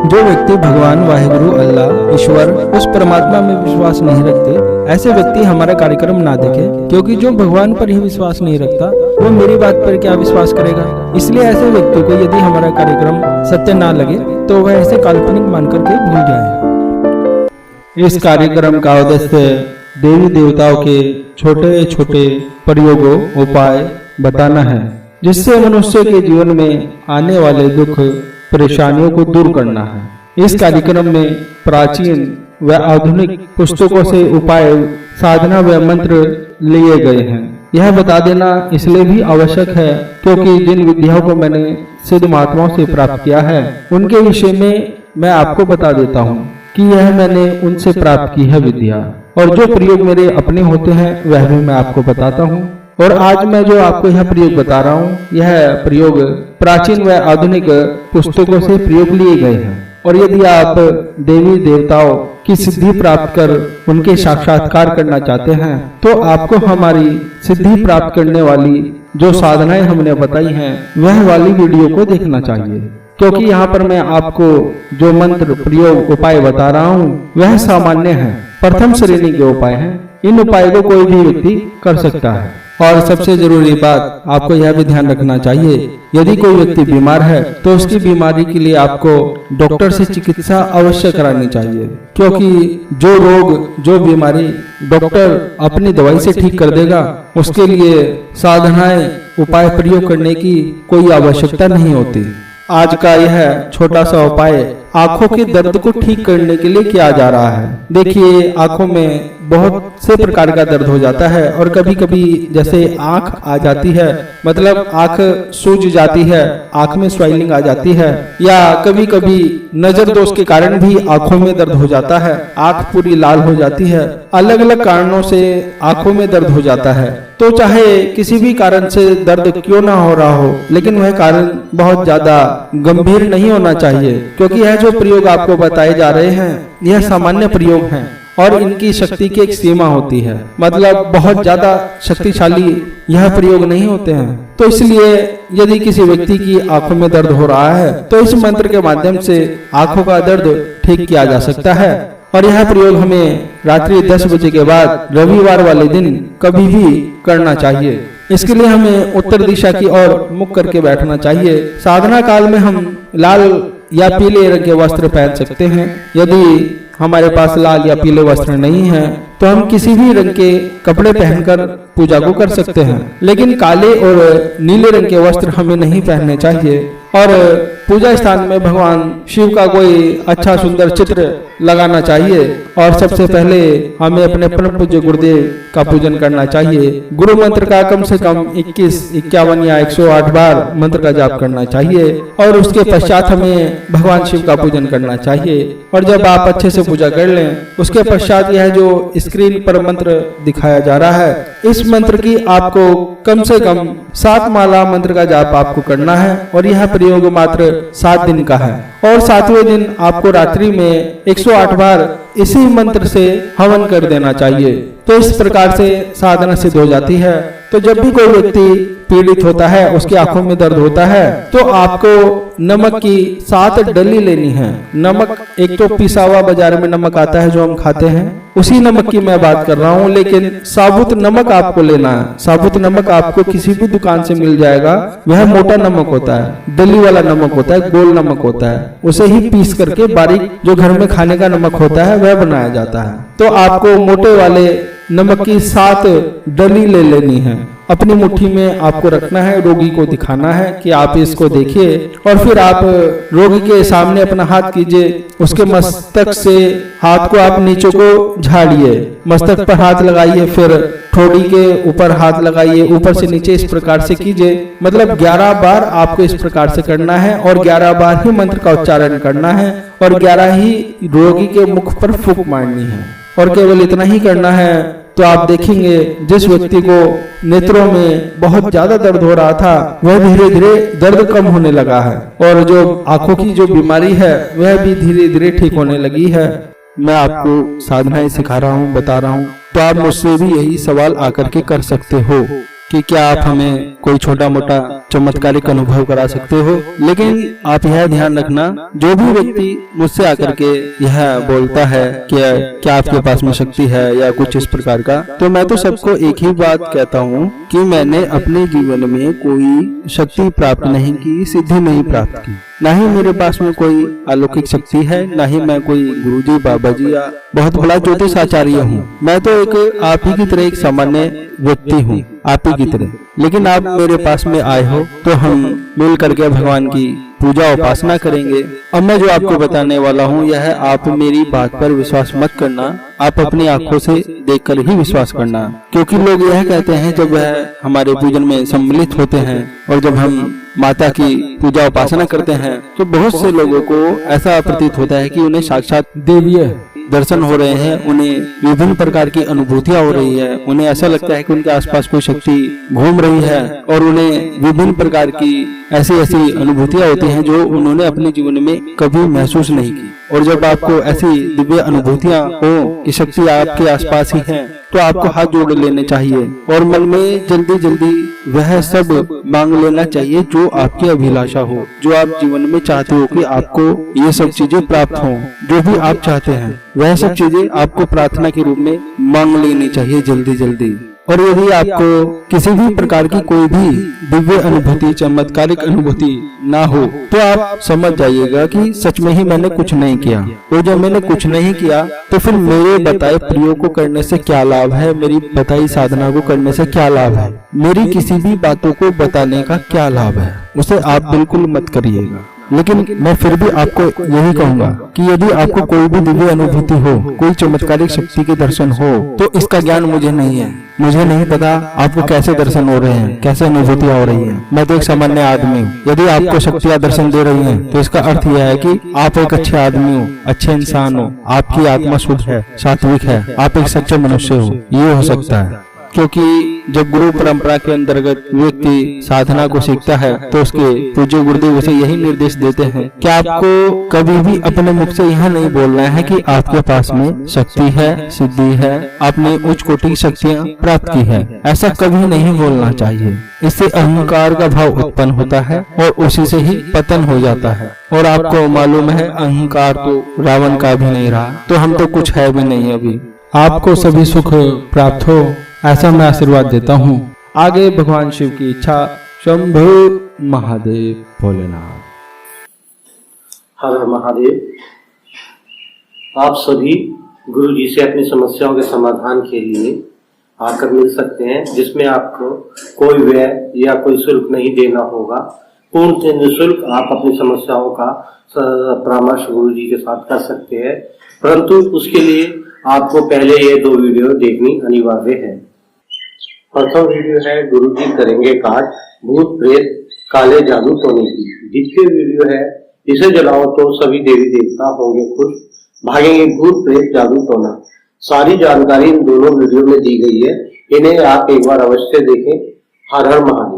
जो व्यक्ति भगवान वाहिगुरु अल्लाह ईश्वर उस परमात्मा में विश्वास नहीं रखते, ऐसे व्यक्ति हमारा कार्यक्रम ना देखे, क्योंकि जो भगवान पर ही विश्वास नहीं रखता वो मेरी बात पर क्या विश्वास करेगा। इसलिए ऐसे व्यक्ति को यदि हमारा कार्यक्रम सत्य ना लगे तो वह ऐसे काल्पनिक मान करके भूल जाए। इस कार्यक्रम का उद्देश्य देवी देवताओं के छोटे छोटे प्रयोगों उपाय बताना है, जिससे मनुष्य के जीवन में आने वाले दुख परेशानियों को दूर करना है। इस कार्यक्रम में प्राचीन व आधुनिक पुस्तकों से उपाय, साधना व मंत्र लिए गए हैं। यह बता देना इसलिए भी आवश्यक है क्योंकि जिन विद्याओं को मैंने सिद्ध महात्माओं से प्राप्त किया है उनके विषय में मैं आपको बता देता हूँ कि यह मैंने उनसे प्राप्त की है विद्या, और जो प्रयोग मेरे अपने होते हैं वह भी मैं आपको बताता हूँ। और आज मैं जो आपको यह प्रयोग बता रहा हूँ, यह प्रयोग प्राचीन व आधुनिक पुस्तकों से प्रयोग लिए गए हैं। और यदि आप देवी देवताओं की सिद्धि प्राप्त कर उनके साक्षात्कार करना चाहते हैं तो आपको हमारी सिद्धि प्राप्त करने वाली जो साधनाएं हमने बताई हैं वह वाली वीडियो को देखना चाहिए, क्योंकि यहाँ पर मैं आपको जो मंत्र प्रयोग उपाय बता रहा हूँ वह सामान्य है, प्रथम श्रेणी के उपाय हैं। इन उपाय को कोई भी व्यक्ति कर सकता है। और सबसे जरूरी बात आपको यह भी ध्यान रखना चाहिए, यदि कोई व्यक्ति बीमार है तो उसकी बीमारी के लिए आपको डॉक्टर से चिकित्सा अवश्य करानी चाहिए, क्योंकि जो रोग जो बीमारी डॉक्टर अपनी दवाई से ठीक कर देगा उसके लिए साधनाएं उपाय प्रयोग करने की कोई आवश्यकता नहीं होती। आज का यह छोटा सा उपाय आंखों के दर्द को ठीक करने के लिए किया जा रहा है। देखिए, आंखों में बहुत से प्रकार का दर्द हो जाता है और कभी कभी जैसे आंख आ जाती है, मतलब आंख सूज जाती है, आंख में स्वेलिंग आ जाती है, या कभी कभी नजर दोष के कारण भी आंखों में दर्द हो जाता है, आंख पूरी लाल हो जाती है। अलग अलग कारणों से आंखों में दर्द हो जाता है। तो चाहे किसी भी कारण से दर्द क्यों ना हो रहा हो, लेकिन वह कारण बहुत ज्यादा गंभीर नहीं होना चाहिए, क्योंकि यह जो प्रयोग आपको बताए जा रहे हैं यह सामान्य प्रयोग हैं और इनकी शक्ति की एक सीमा होती है, मतलब बहुत ज्यादा शक्तिशाली यह प्रयोग नहीं होते हैं। तो इसलिए यदि किसी व्यक्ति की आंखों में दर्द हो रहा है तो इस मंत्र के माध्यम से आंखों का दर्द ठीक किया जा सकता है। और यह प्रयोग हमें रात्रि 10 बजे के बाद रविवार वाले दिन कभी भी करना चाहिए। इसके लिए हमें उत्तर दिशा की ओर मुख करके बैठना चाहिए। साधना काल में हम लाल या पीले रंग के वस्त्र पहन सकते हैं। यदि हमारे पास लाल या पीले वस्त्र नहीं है तो हम किसी भी रंग के कपड़े पहनकर पूजा को कर सकते हैं, लेकिन काले और नीले रंग के वस्त्र हमें नहीं पहनने चाहिए। और पूजा स्थान में भगवान शिव का कोई अच्छा सुंदर चित्र लगाना चाहिए। और सबसे पहले हमें अपने परम पूज्य गुरुदेव का पूजन करना चाहिए। गुरु मंत्र का कम से कम 21, 51 या 108 बार मंत्र का जाप करना चाहिए। और उसके पश्चात हमें भगवान शिव का पूजन करना चाहिए। और जब आप अच्छे से पूजा कर लें उसके पश्चात यह जो स्क्रीन पर मंत्र दिखाया जा रहा है, इस मंत्र की आपको कम से कम 7 माला मंत्र का जाप आपको करना है। और यह प्रयोग मात्र 7 दिन का है। और 7वें दिन आपको रात्रि में 108 बार इसी मंत्र से हवन कर देना चाहिए। तो इस प्रकार से साधना सिद्ध हो जाती है। तो जब भी कोई व्यक्ति पीड़ित होता है, उसकी आंखों में दर्द होता है, तो आपको नमक की 7 डली लेनी है। नमक एक तो पिसा हुआ बाजार में नमक आता है जो हम खाते हैं, उसी नमक की मैं बात कर रहा हूँ, लेकिन साबुत नमक आपको लेना है। साबुत नमक आपको किसी भी दुकान से मिल जाएगा। वह मोटा नमक होता है, डली वाला नमक होता है, गोल नमक होता है। उसे ही पीस करके बारीक जो घर में खाने का नमक होता है वह बनाया जाता है। तो आपको मोटे वाले नमक की 7 डली ले लेनी है। अपनी मुट्ठी में आपको रखना है, रोगी को दिखाना है कि आप इसको देखिए। और फिर आप रोगी के सामने अपना हाथ कीजिए, उसके मस्तक से हाथ को आप नीचे को झाड़िए, मस्तक पर हाथ लगाइए, फिर ठोड़ी के ऊपर हाथ लगाइए, ऊपर से नीचे इस प्रकार से कीजिए। मतलब 11 बार आपको इस प्रकार से करना है और 11 बार ही मंत्र का उच्चारण करना है और 11 ही रोगी के मुख पर फूंक मारनी है। और केवल इतना ही करना है तो आप देखेंगे जिस व्यक्ति को नेत्रों में बहुत ज्यादा दर्द हो रहा था वह धीरे धीरे दर्द कम होने लगा है, और जो आंखों की जो बीमारी है वह भी धीरे धीरे ठीक होने लगी है। मैं आपको साधनाएं सिखा रहा हूँ, बता रहा हूँ, तो आप मुझसे भी यही सवाल आकर के कर सकते हो। कि क्या आप हमें कोई छोटा मोटा चमत्कारिक अनुभव करा सकते हो, लेकिन आप यह ध्यान रखना, जो भी व्यक्ति मुझसे आकर के यह बोलता है कि क्या आपके पास में शक्ति है या कुछ इस प्रकार का, तो मैं तो सबको एक ही बात कहता हूँ कि मैंने अपने जीवन में कोई शक्ति प्राप्त नहीं की, सिद्धि नहीं प्राप्त की। ना ही मेरे पास में कोई अलौकिक शक्ति है, ना ही मैं कोई गुरुजी, बाबा जी या बहुत बड़ा ज्योतिष आचार्य हूँ। मैं तो एक आप ही की तरह एक सामान्य व्यक्ति हूँ, आप ही की तरह। लेकिन आप मेरे पास में आए हो तो हम मिल करके भगवान की पूजा उपासना करेंगे। अब मैं जो आपको बताने वाला हूँ यह आप मेरी बात पर विश्वास मत करना, आप अपनी आंखों से देखकर ही विश्वास करना। क्योंकि लोग यह कहते हैं जब वह हमारे पूजन में सम्मिलित होते हैं और जब हम माता की पूजा उपासना करते हैं तो बहुत से लोगों को ऐसा प्रतीत होता है कि उन्हें साक्षात देवीय दर्शन हो रहे हैं, उन्हें विभिन्न प्रकार की अनुभूतियां हो रही है, उन्हें ऐसा लगता है कि उनके आसपास कोई शक्ति घूम रही है और उन्हें विभिन्न प्रकार की ऐसी अनुभूतियां होती हैं जो उन्होंने अपने जीवन में कभी महसूस नहीं की। और जब आपको ऐसी दिव्य अनुभूतियां हो कि शक्ति आपके आसपास ही है तो आपको हाथ जोड़ लेने चाहिए और मन में जल्दी जल्दी वह सब मांग लेना चाहिए जो आपकी अभिलाषा हो, जो आप जीवन में चाहते हो कि आपको ये सब चीजें प्राप्त हो। जो भी आप चाहते हैं वह सब चीजें आपको प्रार्थना के रूप में मांग लेनी चाहिए जल्दी जल्दी। और यदि आपको किसी भी प्रकार की कोई भी दिव्य अनुभूति, चमत्कारिक अनुभूति ना हो तो आप समझ जाइएगा कि सच में ही मैंने कुछ नहीं किया। और जब मैंने कुछ नहीं किया तो फिर मेरे बताए प्रयोग को करने से क्या लाभ है, मेरी बताई साधना को करने से क्या लाभ है, मेरी किसी भी बातों को बताने का क्या लाभ है, उसे आप बिल्कुल मत करिएगा। लेकिन मैं फिर भी आपको यही कहूंगा कि यदि आपको कोई भी दिव्य अनुभूति हो, कोई चमत्कारिक शक्ति के दर्शन हो, तो इसका ज्ञान मुझे नहीं है। मुझे नहीं पता आपको कैसे दर्शन हो रहे हैं, कैसे अनुभूतियां हो रही हैं। मैं तो एक सामान्य आदमी हूँ। यदि आपको शक्तियां दर्शन दे रही हैं, तो इसका अर्थ यह है कि आप एक अच्छे आदमी हो, अच्छे इंसान हो, आपकी आत्मा शुद्ध है, सात्विक है, आप एक सच्चे मनुष्य हो। ये हो सकता है क्योंकि जब गुरु परंपरा के अंतर्गत व्यक्ति साधना को सीखता है तो उसके पूज्य गुरुदेव उसे यही निर्देश देते हैं कि आपको कभी भी अपने मुख से यह नहीं बोलना है कि आपके पास में शक्ति है, सिद्धि है, आपने उच्च कोटि की शक्तियाँ प्राप्त की है। ऐसा कभी नहीं बोलना चाहिए। इससे अहंकार का भाव उत्पन्न होता है और उसी से ही पतन हो जाता है। और आपको मालूम है अहंकार तो रावण का भी नहीं रहा, तो हम तो कुछ है भी नहीं अभी। आपको सभी सुख प्राप्त हो ऐसा मैं आशीर्वाद देता हूँ। आगे भगवान शिव की इच्छा। शंभु महादेव भोलेनाथ। हर महादेव। आप सभी गुरु जी से अपनी समस्याओं के समाधान के लिए आकर मिल सकते हैं, जिसमें आपको कोई व्यय या कोई शुल्क नहीं देना होगा। पूर्ण निःशुल्क आप अपनी समस्याओं का परामर्श गुरु जी के साथ कर सकते हैं, परंतु उसके लिए आपको पहले ये 2 वीडियो देखनी अनिवार्य है। प्रथम वीडियो है गुरु जी करेंगे काट भूत प्रेत काले जादू टोने की। द्वितीय वीडियो है इसे जलाओ तो सभी देवी देवता होंगे खुश, भागेंगे भूत प्रेत जादू टोना। सारी जानकारी इन दोनों वीडियो में दी गई है, इन्हें आप एक बार अवश्य देखें। हर हर महादेव।